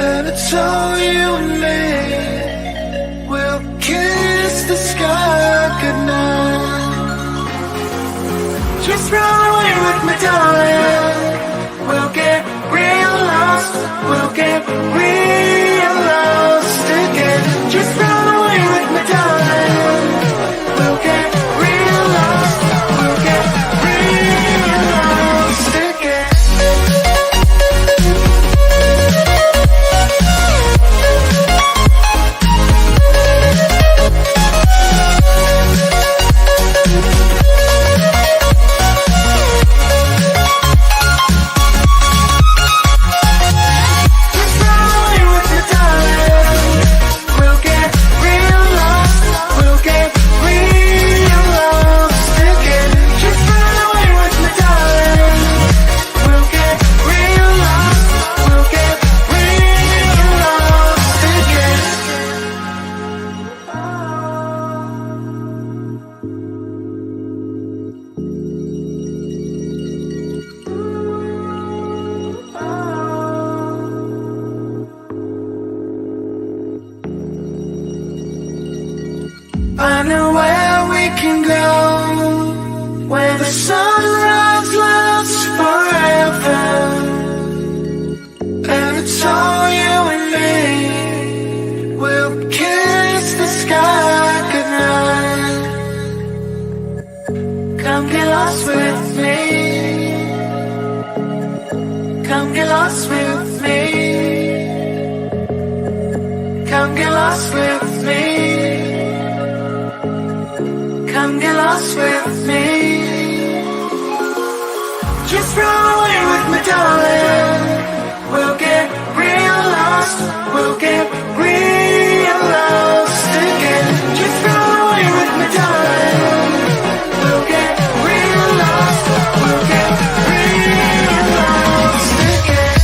And it's all you and me. We'll kiss the sky goodnight. Just run away with me, darling. We'll get real lost. We'll get real lost again. Just run away with me, darling. We'll get real lost. We'll get real lost again. I know where we can go, where the sunrise lasts forever. And it's all you and me. We'll kiss the sky goodnight. Come get lost with me. Come get lost with me. Come get lost with me. Come get lost with me. Just run away with me, darling. We'll get real lost. We'll get real lost again. Just run away with me, darling. We'll get real lost. We'll get real lost again.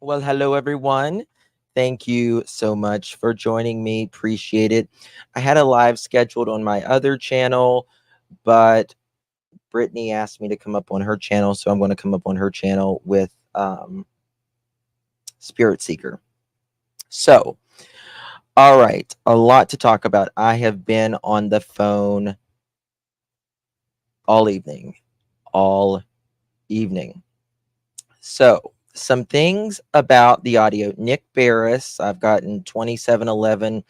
Well, hello, everyone. Thank you so much for joining me. Appreciate it. I had a live scheduled on my other channel, but Brittany asked me to come up on her channel, so I'm going to come up on her channel with Spirit Seeker. So, all right, a lot to talk about. I have been on the phone all evening. So, some things about the audio. Nick Baris, I've gotten 2711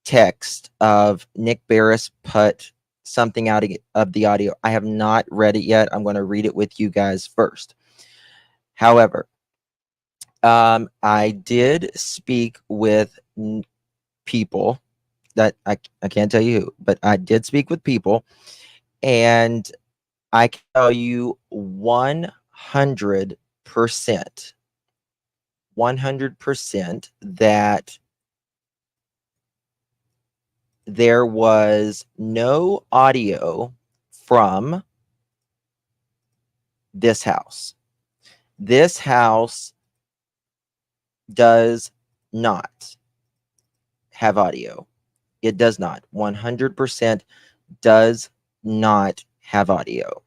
text of Nick Baris put something out of the audio. I have not read it yet. I'm going to read it with you guys first. However, I did speak with people that I can't tell you who, but I did speak with people, and I can tell you 100% 100% that there was no audio from this house. This house does not have audio. It does not. 100% does not have audio.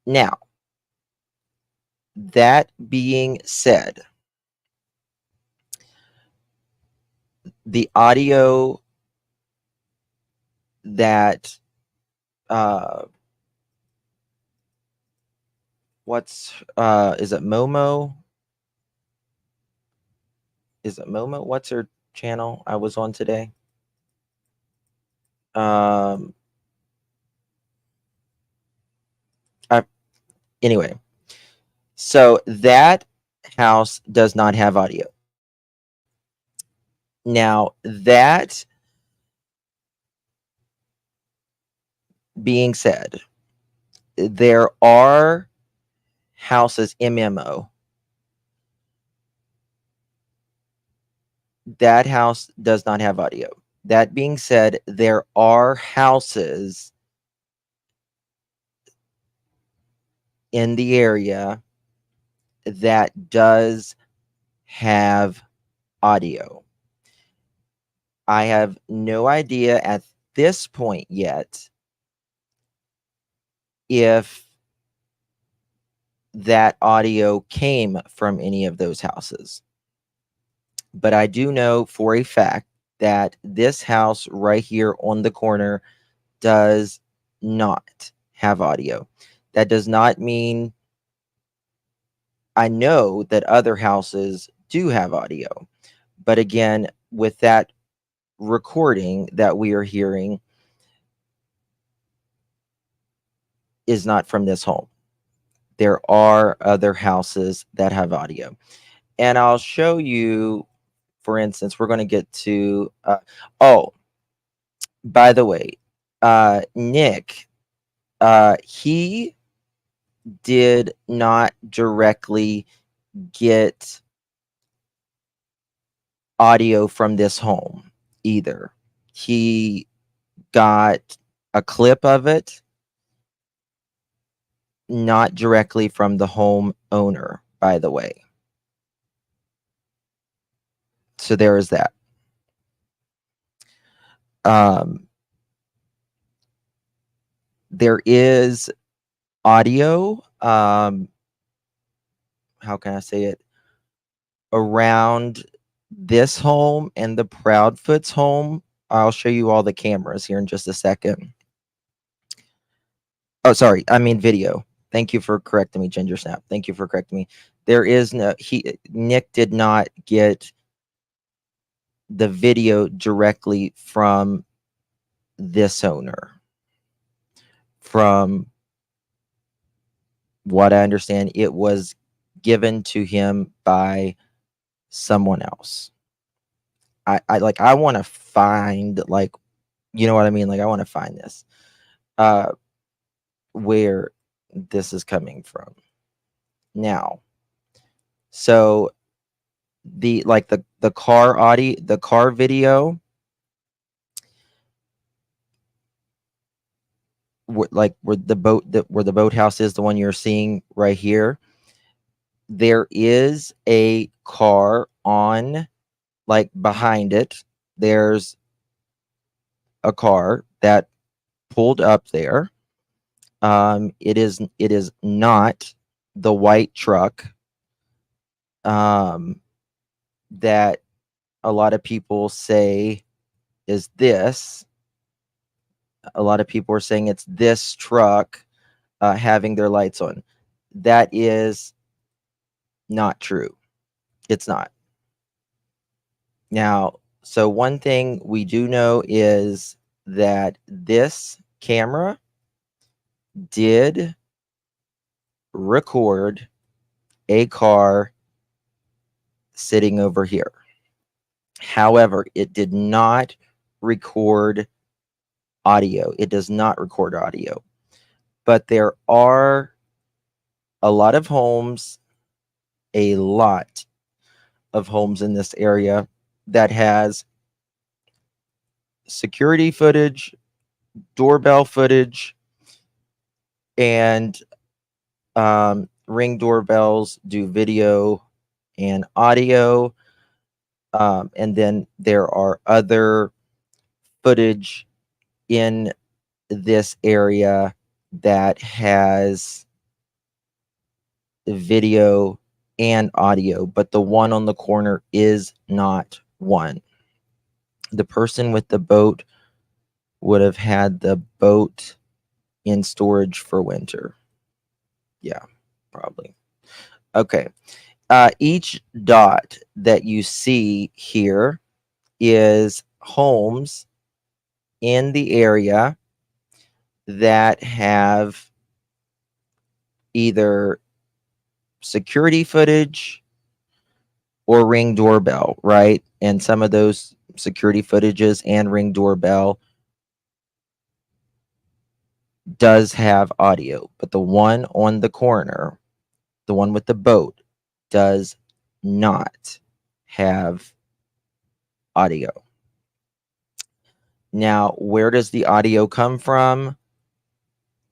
Now, that being said, the audio that is it Momo? Is it Momo? What's her channel I was on today? Anyway, so that house does not have audio. Now, that being said, there are houses, MMO. That house does not have audio. That being said, there are houses in the area that does have audio. I have no idea at this point yet if that audio came from any of those houses. But I do know for a fact that this house right here on the corner does not have audio. That does not mean I know that other houses do have audio. But again, with that recording that we are hearing is not from this home. There are other houses that have audio. And I'll show you, for instance, we're going to get to, oh, by the way, Nick, he did not directly get audio from this home either. He got a clip of it, not directly from the home owner, by the way. So there is that. There is audio, how can I say it, around this home and the Proudfoot's home. I'll show you all the cameras here in just a second. Oh, sorry, I mean video. Thank you for correcting me, Ginger Snap. Thank you for correcting me. There is no, Nick did not get the video directly from this owner. From what I understand, it was given to him by someone else. I want to find, like, you know what I mean? Like, I want to find this, where this is coming from. Now, so the car audio, the car video, where the boathouse is, the one you're seeing right here. There is a car on, like, behind it. There's a car that pulled up there. It is not the white truck that a lot of people say is this. A lot of people are saying it's this truck having their lights on. That is not true. It's not. Now, so one thing we do know is that this camera did record a car sitting over here. However, it did not record audio. It does not record audio. But there are a lot of homes, a lot of homes in this area that has security footage, doorbell footage, and Ring doorbells do video and audio. And then there are other footage in this area that has video and audio, but the one on the corner is not one. The person with the boat would have had the boat in storage for winter. Yeah, probably. Okay. Each dot that you see here is homes in the area that have either security footage or Ring doorbell, right? And some of those security footages and Ring doorbell does have audio, but the one on the corner, the one with the boat, does not have audio. Now, where does the audio come from?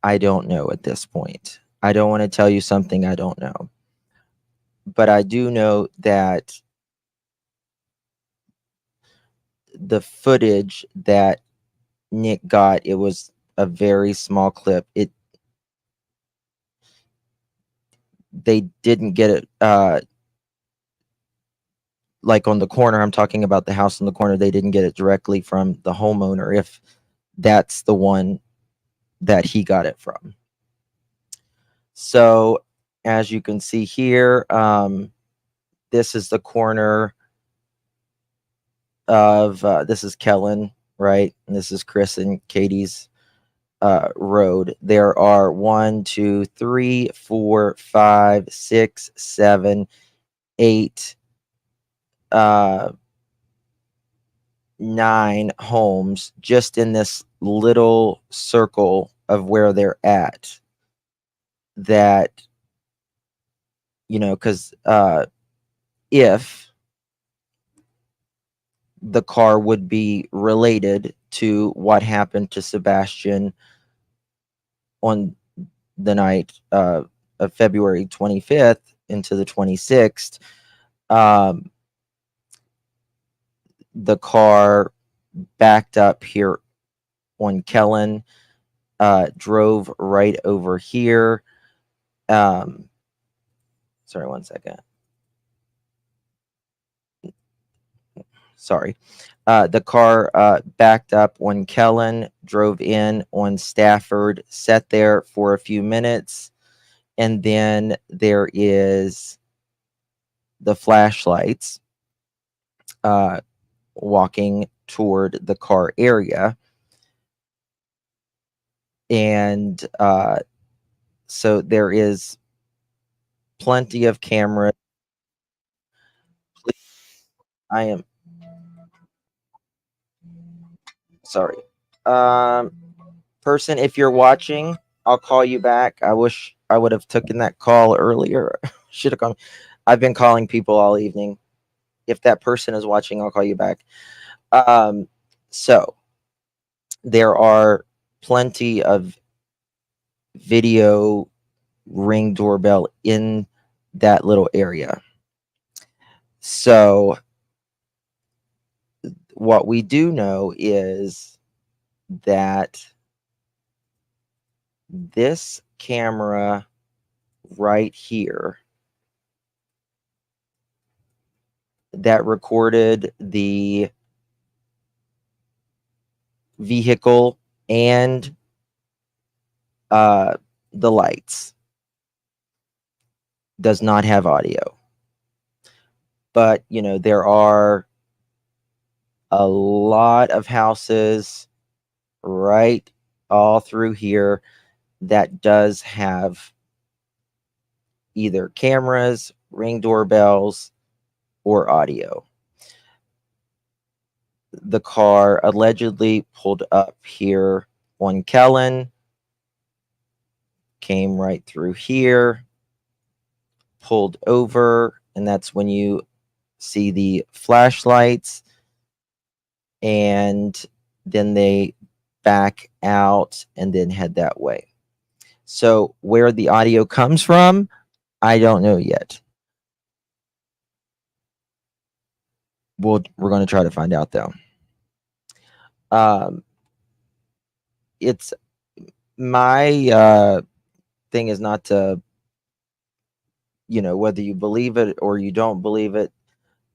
I don't know at this point. I don't want to tell you something I don't know. But I do know that the footage that Nick got, it was a very small clip. They didn't get it like on the corner. I'm talking about the house on the corner. They didn't get it directly from the homeowner, if that's the one that he got it from. So as you can see here, this is the corner of this is Kellen, right? And this is Chris and Katie's road. There are 1, 2, 3, 4, 5, 6, 7, 8, 9 homes just in this little circle of where they're at. That, you know, because if the car would be related to what happened to Sebastian on the night of February 25th into the 26th, the car backed up here on Kellen, drove right over here. Sorry, one second. Sorry. The car backed up on Kellen, drove in on Stafford, sat there for a few minutes, and then there is the flashlights walking toward the car area. And so there is plenty of camera. I am sorry. Person, if you're watching, I'll call you back. I wish I would have taken that call earlier. Should have called. I've been calling people all evening. If that person is watching, I'll call you back. So there are plenty of video Ring doorbell in that little area. So what we do know is that this camera right here that recorded the vehicle and the lights does not have audio. But, you know, there are a lot of houses right all through here that does have either cameras, Ring doorbells, or audio. The car allegedly pulled up here on Kellen, came right through here, pulled over, and that's when you see the flashlights, and then they back out and then head that way. So where the audio comes from, I don't know yet. We're going to try to find out though. It's my thing is not to, whether you believe it or you don't believe it,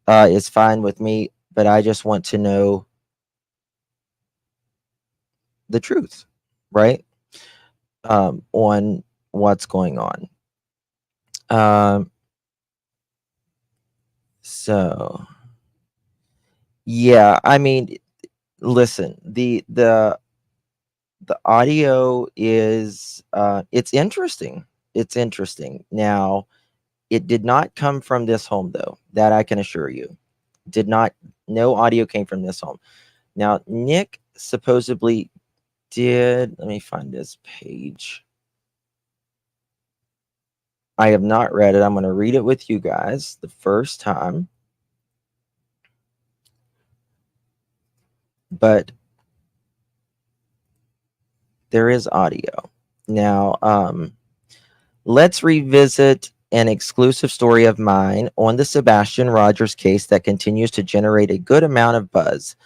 is fine with me. But I just want to know the truth, right? On what's going on. So yeah, I mean, listen, the audio is it's interesting. It's interesting. Now, it did not come from this home though. That I can assure you. Did not No audio came from this home. Now, Nick supposedly did, let me find this page. I have not read it. I'm going to read it with you guys the first time. But there is audio. Now, let's revisit an exclusive story of mine on the Sebastian Rogers case that continues to generate a good amount of buzz.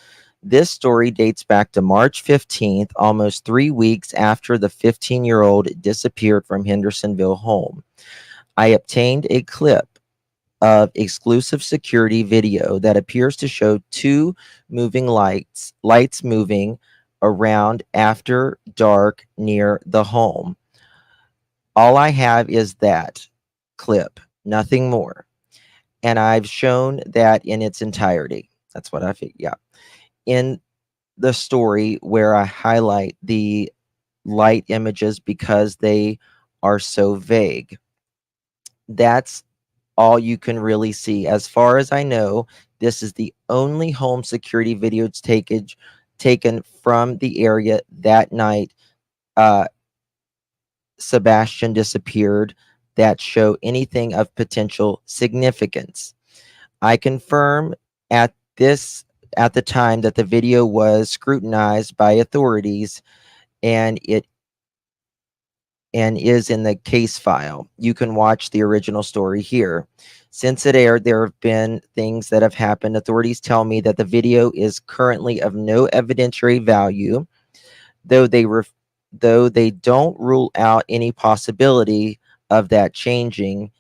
This story dates back to March 15th, almost 3 weeks after the 15-year-old disappeared from Hendersonville home. I obtained a clip of exclusive security video that appears to show two moving lights moving around after dark near the home. All I have is that clip, nothing more. And I've shown that in its entirety. That's what I think. Yeah. In the story where I highlight the light images because they are so vague. That's all you can really see. As far as I know, this is the only home security video taken from the area that night Sebastian disappeared that show anything of potential significance. I confirm at the time that the video was scrutinized by authorities and is in the case file. You can watch the original story here. Since it aired, there have been things that have happened. Authorities tell me that the video is currently of no evidentiary value, though they don't rule out any possibility of that changing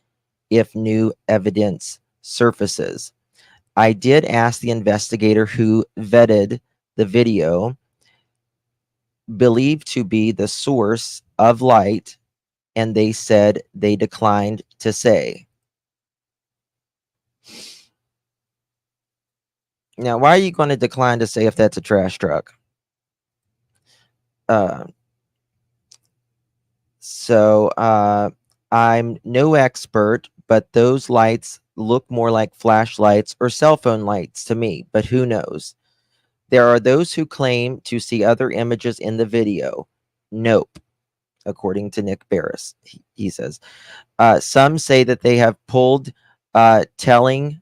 if new evidence surfaces. I did ask the investigator who vetted the video, believed to be the source of light, and they said they declined to say. Now, why are you going to decline to say if that's a trash truck? I'm no expert, but those lights look more like flashlights or cell phone lights to me, but who knows? There are those who claim to see other images in the video. Nope, according to Nick Baris. He says. Some say that they have pulled telling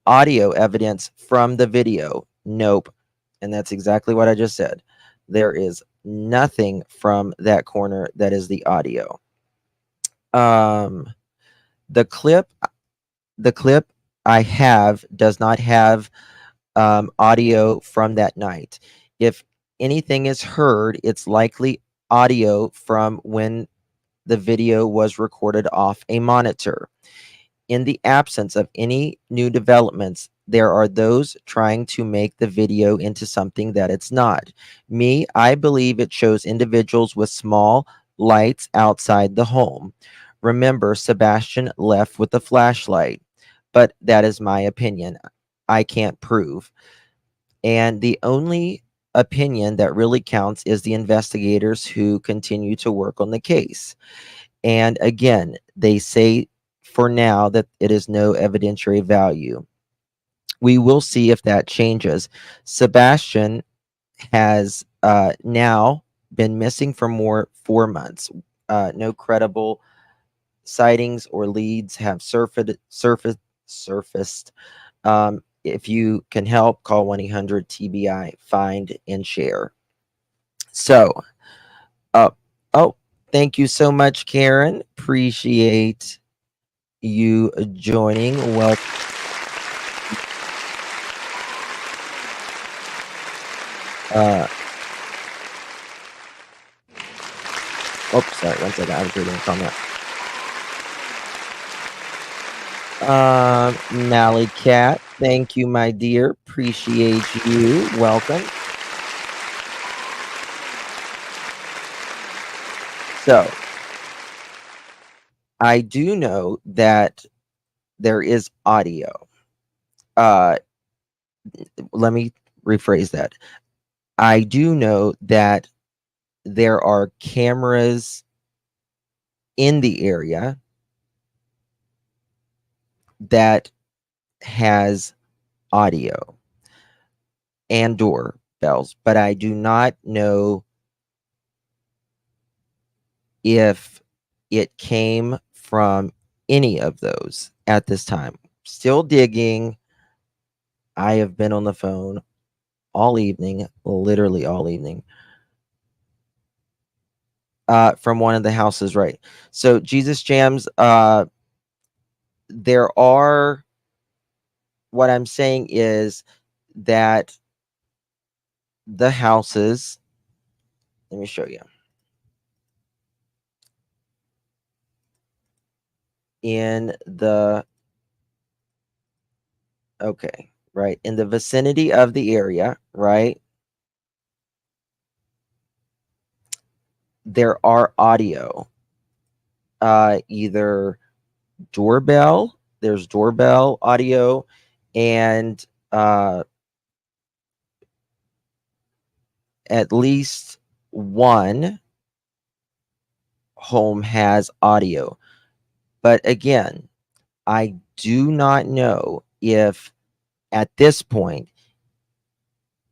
audio evidence from the video. Nope. And that's exactly what I just said. There is nothing from that corner that is the audio. The clip I have does not have audio from that night. If anything is heard, it's likely audio from when the video was recorded off a monitor. In the absence of any new developments, there are those trying to make the video into something that it's not. I believe it shows individuals with small lights outside the home. Remember, Sebastian left with a flashlight, but that is my opinion. I can't prove. And the only opinion that really counts is the investigators who continue to work on the case. And again, they say for now that it is no evidentiary value. We will see if that changes. Sebastian has now been missing for 4 months. No credible sightings or leads have surfaced If you can help, call 1-800-TBI, find and share. So, uh, oh, thank you so much, Karen. Appreciate you joining. Well, oops, sorry, one second. I was reading a comment. Mally Cat, thank you, my dear. Appreciate you. Welcome. So, I do know that there is audio. Let me rephrase that. I do know that there are cameras in the area that has audio and doorbells, but I do not know if it came from any of those at this time. Still digging. I have been on the phone all evening, literally all evening. From one of the houses, right? So Jesus Jams, there are. What I'm saying is that the houses. Let me show you. In the Okay, right, in the vicinity of the area, right, there are audio, either doorbell, there's doorbell audio, and at least one home has audio. But again, I do not know if at this point,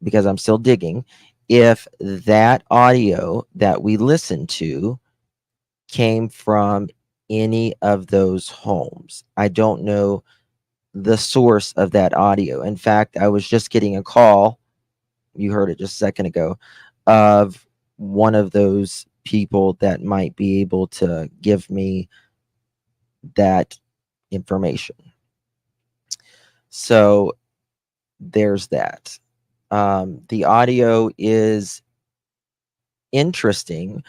because I'm still digging, if that audio that we listened to came from any of those homes. I don't know the source of that audio. In fact, I was just getting a call, you heard it just a second ago, of one of those people that might be able to give me that information. So there's that. The audio is interesting,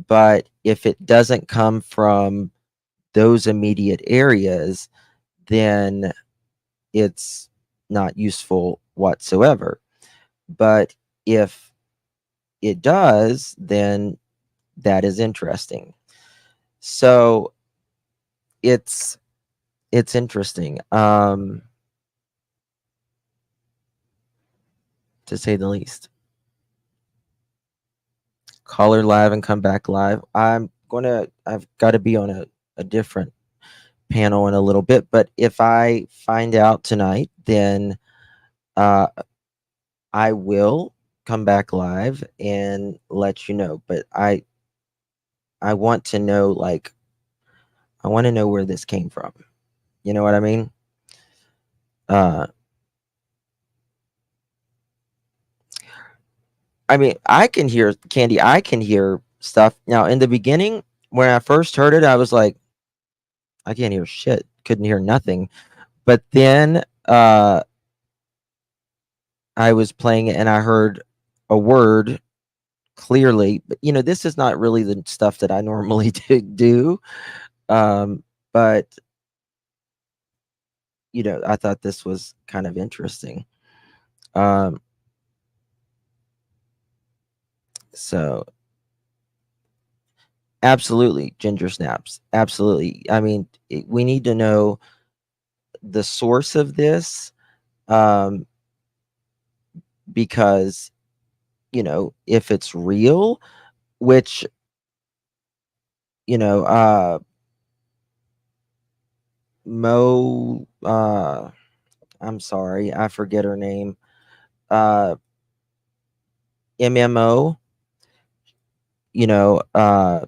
but if it doesn't come from those immediate areas, then it's not useful whatsoever. But if it does, then that is interesting. So it's interesting, to say the least. Call her live and come back live. I've got to be on a different panel in a little bit, but if I find out tonight, then uh, I will come back live and let you know. But I want to know, like, I want to know where this came from. You know what I mean? Uh, I mean, I can hear Candy. I can hear stuff now. In the beginning, when I first heard it, I was like, I can't hear shit. Couldn't hear nothing. But then I was playing it and I heard a word clearly. But this is not really the stuff that I normally do. But I thought this was kind of interesting. Um, so absolutely, ginger snaps. Absolutely. I mean, we need to know the source of this, um, because if it's real, which you know, Mo, I'm sorry, I forget her name. MMO, you know, uh,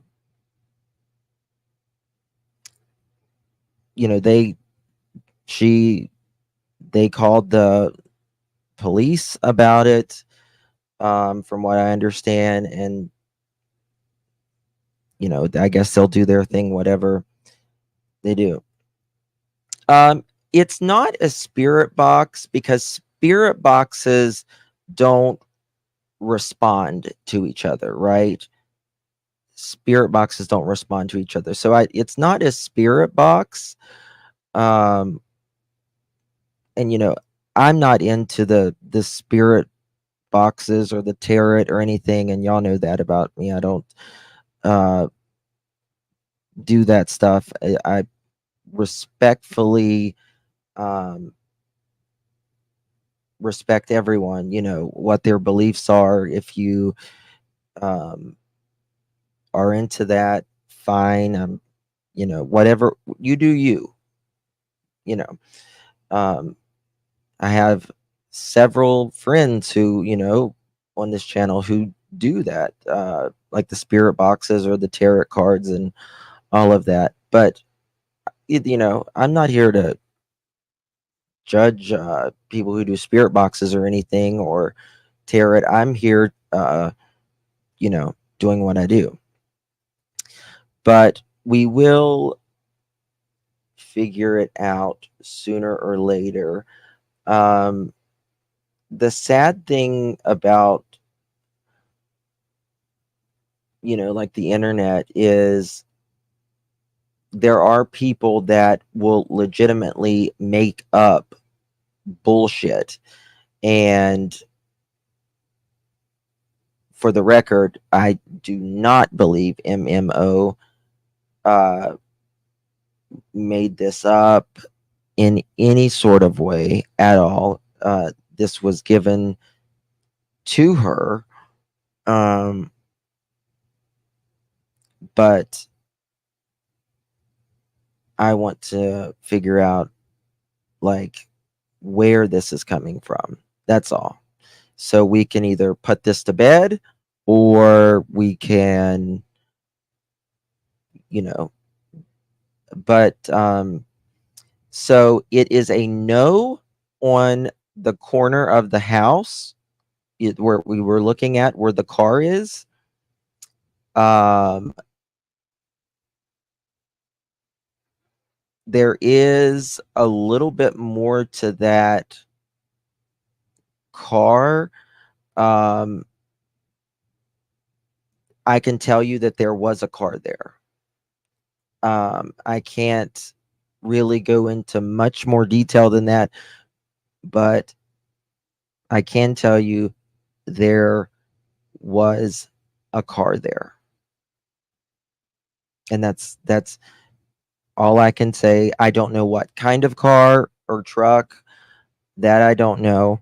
they she they called the police about it, from what I understand, and I guess they'll do their thing, whatever they do. It's not a spirit box because spirit boxes don't respond to each other, right? Spirit boxes don't respond to each other. So it's not a spirit box. Um and I'm not into the spirit boxes or the tarot or anything, and y'all know that about me. I don't uh do that stuff. I respectfully um respect everyone, what their beliefs are. If you um are into that, fine. Whatever you do, you know. Um, I have several friends who, on this channel who do that, like the spirit boxes or the tarot cards and all of that. But I'm not here to judge people who do spirit boxes or anything or tarot. I'm here, doing what I do. But we will figure it out sooner or later. Um, the sad thing about, like the internet is there are people that will legitimately make up bullshit. And for the record, I do not believe MMO uh, made this up in any sort of way at all. This was given to her. But I want to figure out like where this is coming from. That's all. So we can either put this to bed or we can, you know, but so it is a no on the corner of the house where we were looking at where the car is. Um there is a little bit more to that car. Um I can tell you that there was a car there. I can't really go into much more detail than that, but I can tell you there was a car there. And that's all I can say. I don't know what kind of car or truck, that I don't know,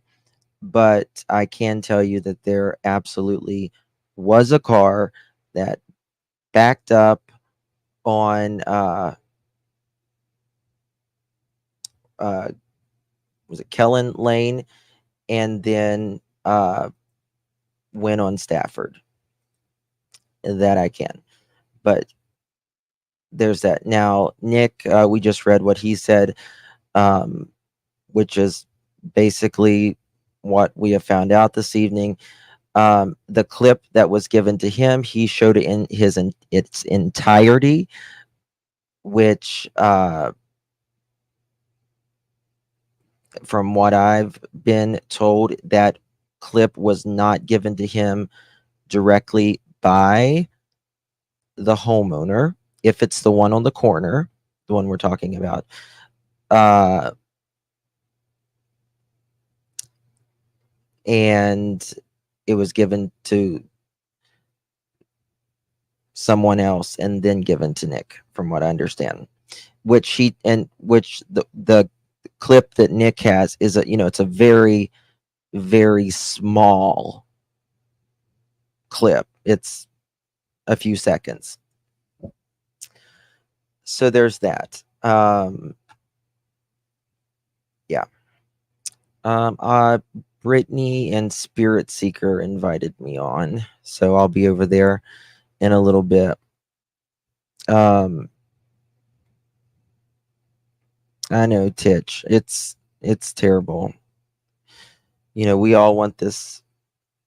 but I can tell you that there absolutely was a car that backed up on uh was it Kellen Lane, and then went on Stafford. That I can. But there's that. Now, Nick, we just read what he said, um, which is basically what we have found out this evening. The clip that was given to him, he showed it in its entirety, which, from what I've been told, that clip was not given to him directly by the homeowner. If it's the one on the corner, the one we're talking about, uh, and it was given to someone else and then given to Nick, from what I understand. Which the clip that Nick has is it's a very, very small clip. It's a few seconds. So there's that. Yeah. Brittany and Spirit Seeker invited me on, so I'll be over there in a little bit. I know, Titch. It's terrible. We all want this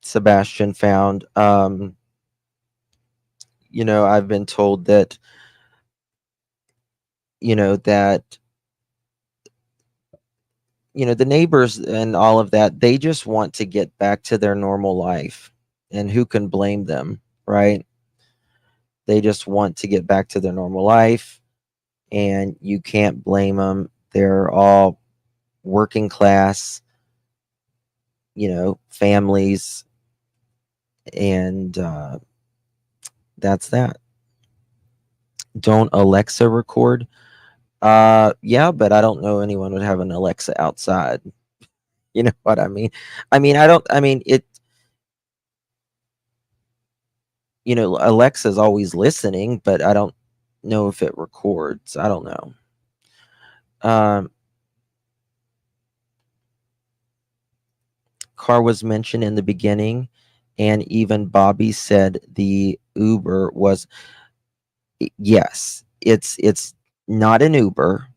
Sebastian found. I've been told that, that, the neighbors and all of that, they just want to get back to their normal life. And who can blame them, right? They just want to get back to their normal life, and you can't blame them. They're all working class, families, and that's that. Don't Alexa record? Yeah, but I don't know anyone would have an Alexa outside. You know what I mean? I don't. It. Alexa's always listening, but I don't know if it records. I don't know. Um, Car was mentioned in the beginning, and even Bobby said the Uber was. Yes, it's not an Uber.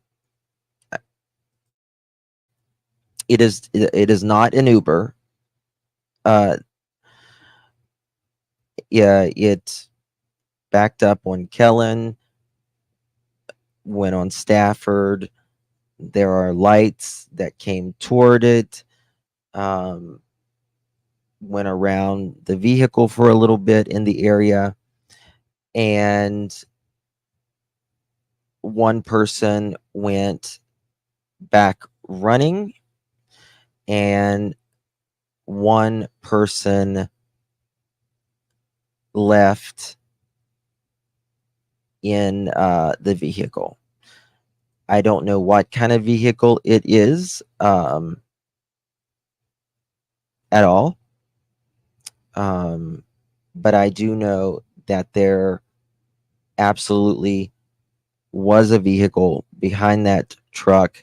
It is not an Uber. Uh, yeah, it backed up on Kellen, went on Stafford. There are lights that came toward it. Um, went around the vehicle for a little bit in the area, and one person went back running, and one person left in the vehicle. I don't know what kind of vehicle it is at all. But I do know that there absolutely was a vehicle behind that truck,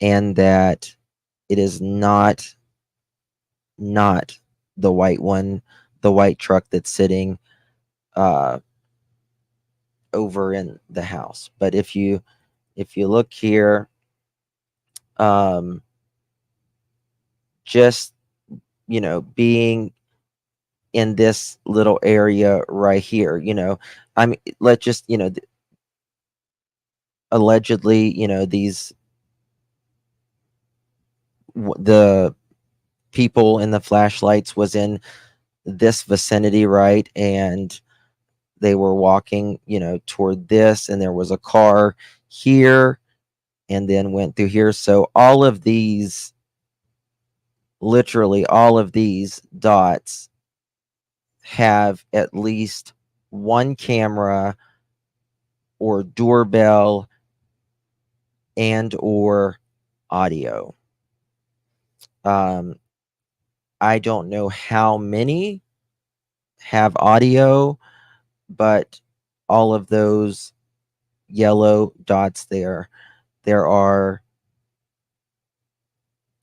and that it is not the white one, the white truck that's sitting uh, over in the house. But if you look here, um, just being in this little area right here, let's just allegedly, these the people in the flashlights was in this vicinity, right? And they were walking, toward this, and there was a car here, and then went through here. So literally all of these dots have at least one camera or doorbell and or audio. um I don't know how many have audio, but all of those yellow dots there are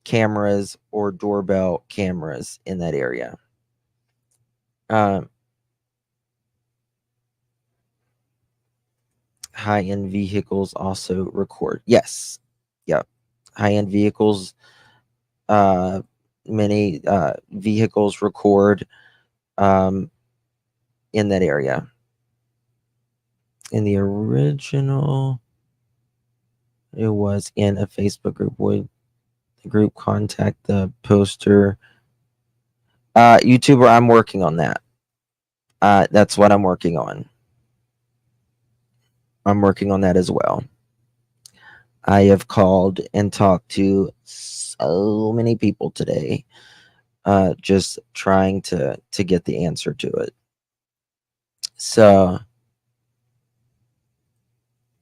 cameras or doorbell cameras in that area. Um, high-end vehicles also record. Yes. Yep. High-end vehicles, uh, many vehicles record um, in that area. In the original, it was in a Facebook group. Would the group contact the poster? YouTuber, I'm working on that. That's what I'm working on. I'm working on that as well. I have called and talked to so many people today, just trying to get the answer to it. So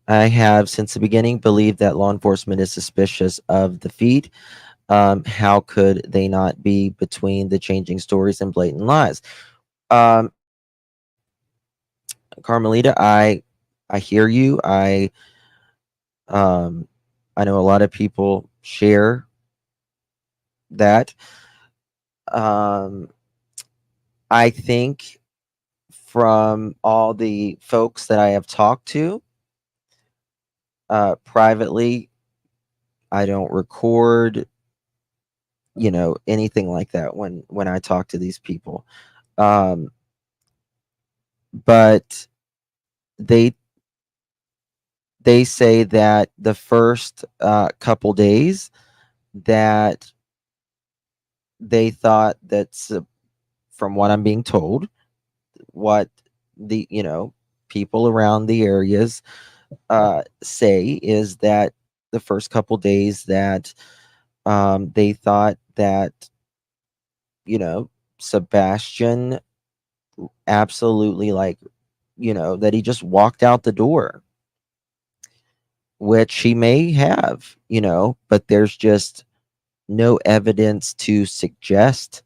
I have since the beginning believed that law enforcement is suspicious of the feet. How could they not be between the changing stories and blatant lies? Um, Carmelita, I hear you. Um, I know a lot of people share that. Um, I think from all the folks that I have talked to privately, I don't record, anything like that when I talk to these people. Um, but they they say that the first couple days that they thought that's from what I'm being told, what the people around the areas say is that the first couple days that they thought that Sebastian absolutely, like, that he just walked out the door, which he may have, but there's just no evidence to suggest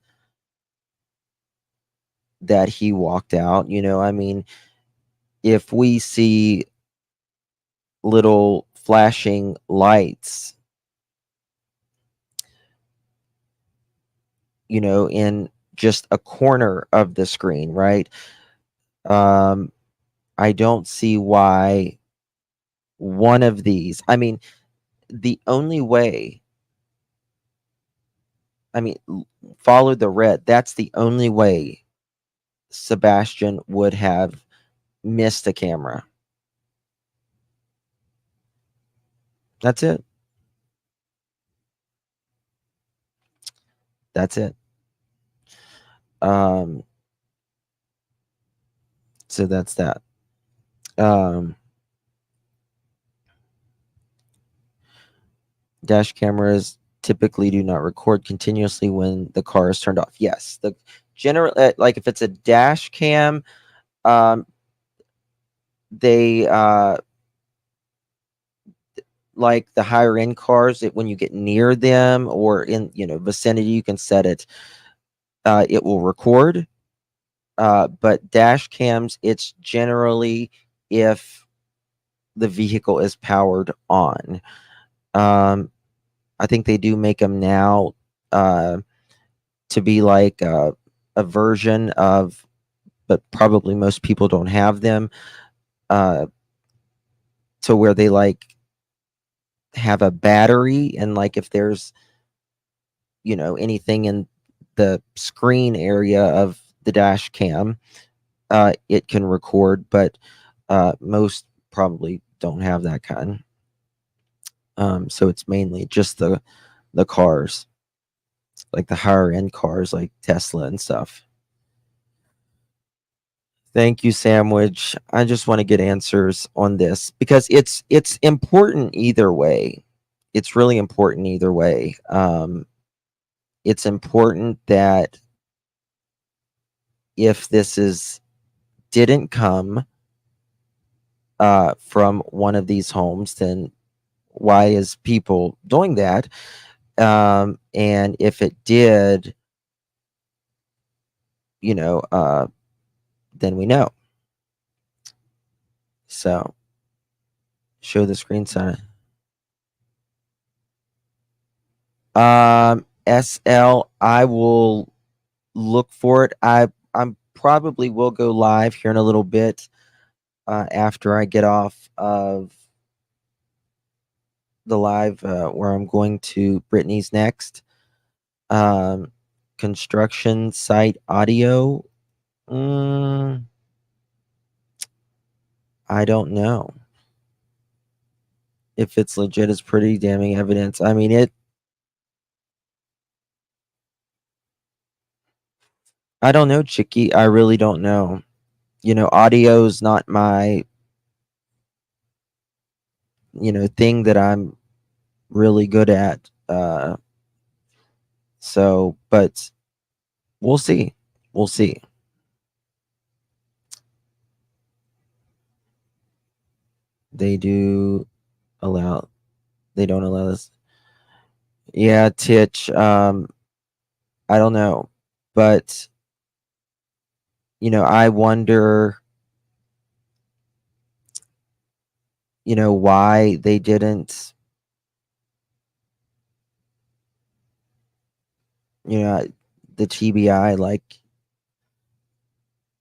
that he walked out. I mean, if we see little flashing lights, in just a corner of the screen, right? Um, I don't see why one of these, I mean, the only way, follow the red. That's the only way Sebastian would have missed a camera. That's it. That's it. Um, so that's that. Um, dash cameras typically do not record continuously when the car is turned off. Yes, the general, like if it's a dash cam, um, they like the higher end cars, when you get near them or in vicinity, you can set it. It will record. But dash cams, it's generally if the vehicle is powered on. I think they do make them now to be like a version of, but probably most people don't have them, uh, to where they like have a battery, and like if there's anything in the screen area of the dash cam, it can record, but most probably don't have that kind. So it's mainly just the cars, like the higher end cars, like Tesla and stuff. Thank you, Sandwich. I just want to get answers on this because it's important either way. It's really important either way. It's important that if this is didn't come from one of these homes, then why is people doing that? And if it did, then we know. So show the screen sign. SL, I will look for it. I'm probably will go live here in a little bit after I get off of the live where I'm going to Brittany's next. Construction site audio. I don't know if it's legit. It's pretty damning evidence. I mean, I don't know, Chicky. I really don't know. Audio is not my, thing that I'm really good at. So, but we'll see. We'll see. They do allow, they don't allow this. Yeah, Titch. I don't know. But, I wonder, why they didn't, the TBI. Like,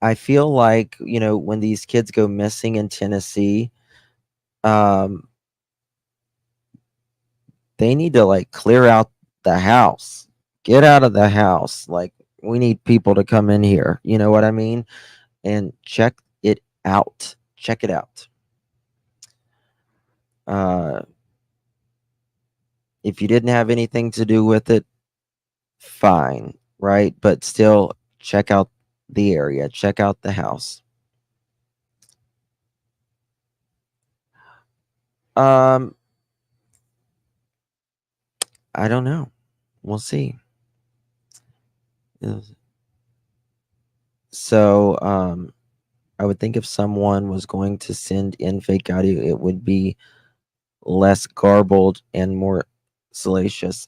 I feel like, when these kids go missing in Tennessee, um, they need to like clear out the house. Get out of the house. Like, we need people to come in here. You know what I mean? And check it out. Check it out. If you didn't have anything to do with it, fine, right? But still, check out the area. Check out the house. Um, I don't know. We'll see. So, I would think if someone was going to send in fake audio, it would be less garbled and more salacious.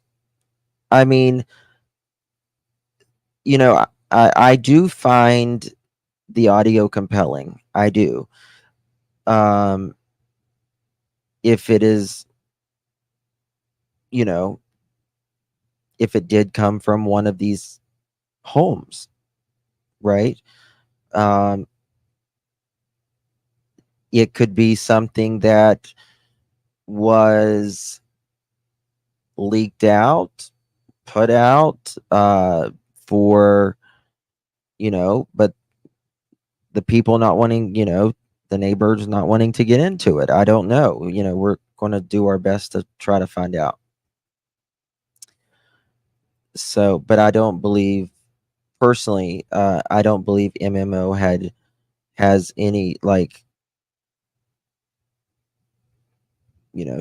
I mean, you know, I do find the audio compelling. I do. Um, if it is, you know, if it did come from one of these homes, right? Um, it could be something that was leaked out, put out, for, but the people not wanting, the neighbors not wanting to get into it. I don't know. We're going to do our best to try to find out. So, but I don't believe, personally, I don't believe MMO has any, like,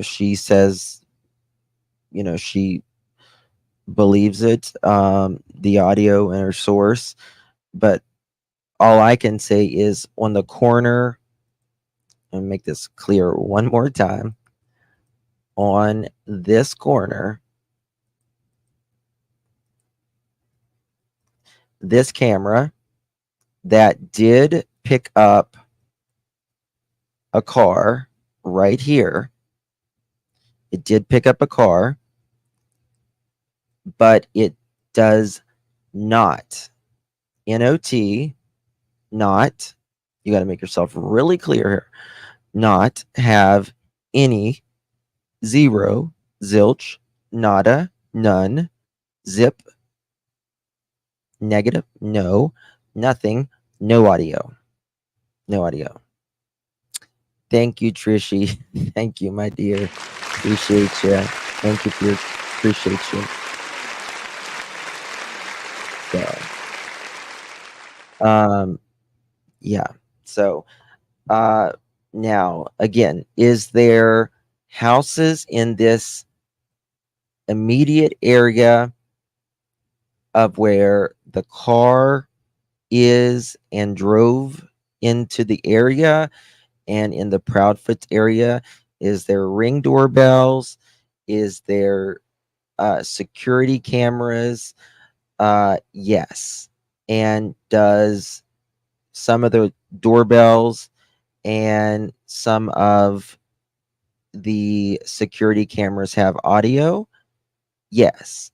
she says, she believes it, the audio and her source, but all I can say is on the corner, and make this clear one more time, on this corner, this camera that did pick up a car right here. It did pick up a car, but it does not, NOT, not, you got to make yourself really clear here, not have any, zero, zilch, nada, none, zip, negative, no, nothing, no audio. No audio. Thank you, Trishy. Thank you, my dear. Appreciate you. Thank you for your, appreciate you. So, yeah. So, now again, is there houses in this immediate area of where the car is and drove into the area, and in the Proudfoot area? Is there ring doorbells? Is there security cameras? Yes. And does some of the doorbells and some of the security cameras have audio? Yes.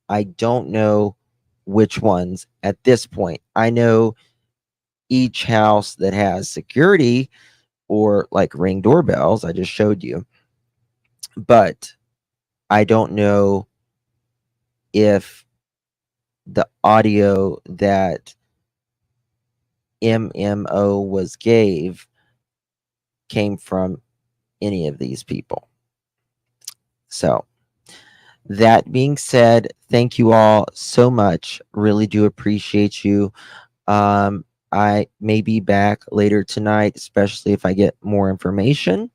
I don't know which ones at this point. I know each house that has security or like ring doorbells, I just showed you, but I don't know if the audio that MMO was gave came from any of these people. So, that being said, thank you all so much. Really do appreciate you. I may be back later tonight, especially if I get more information.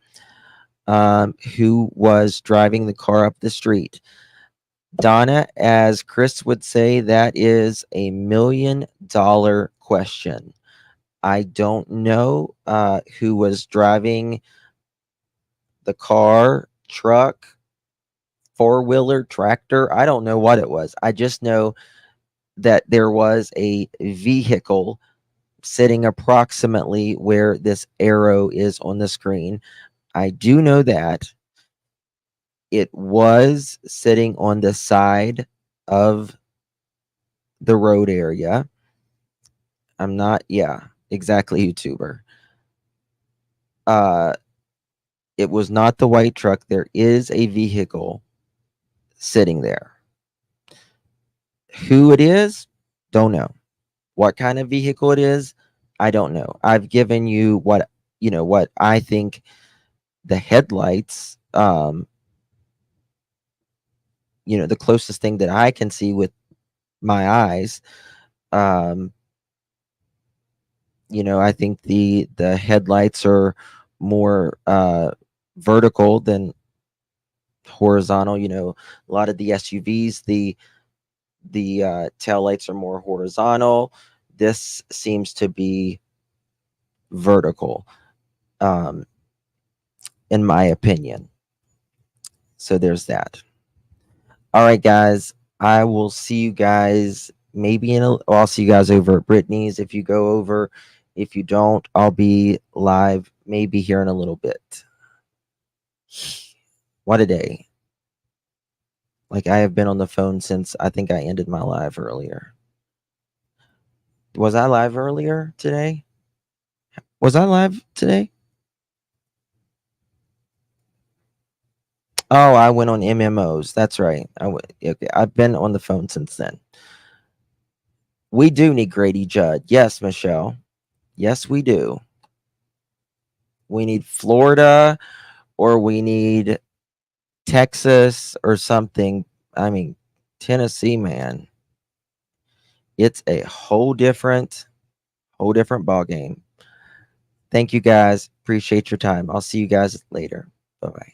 Who was driving the car up the street? Donna, as Chris would say, that is a $1 million question. I don't know who was driving the car, truck, four-wheeler, tractor. I don't know what it was. I just know that there was a vehicle sitting approximately where this arrow is on the screen. I do know that it was sitting on the side of the road area. I'm not, yeah, exactly, YouTuber. It was not the white truck. There is a vehicle sitting there. Who it is, don't know. What kind of vehicle it is, I don't know. I've given you what I think the headlights, the closest thing that I can see with my eyes. um I think the headlights are more vertical than horizontal. A lot of the SUVs, the tail lights are more horizontal. This seems to be vertical, um in my opinion. So there's that. All right, guys. I will see you guys maybe I'll see you guys over at Brittany's if you go over. If you don't, I'll be live maybe here in a little bit. What a day. Like, I have been on the phone since I think I ended my live earlier. Was I live earlier today? Was I live today? Oh, I went on MMOs. That's right. Okay. I've been on the phone since then. We do need Grady Judd. Yes, Michelle. Yes, we do. We need Florida, or we need Texas or something. I mean, Tennessee, man. It's a whole different ball game. Thank you guys. Appreciate your time. I'll see you guys later. Bye bye.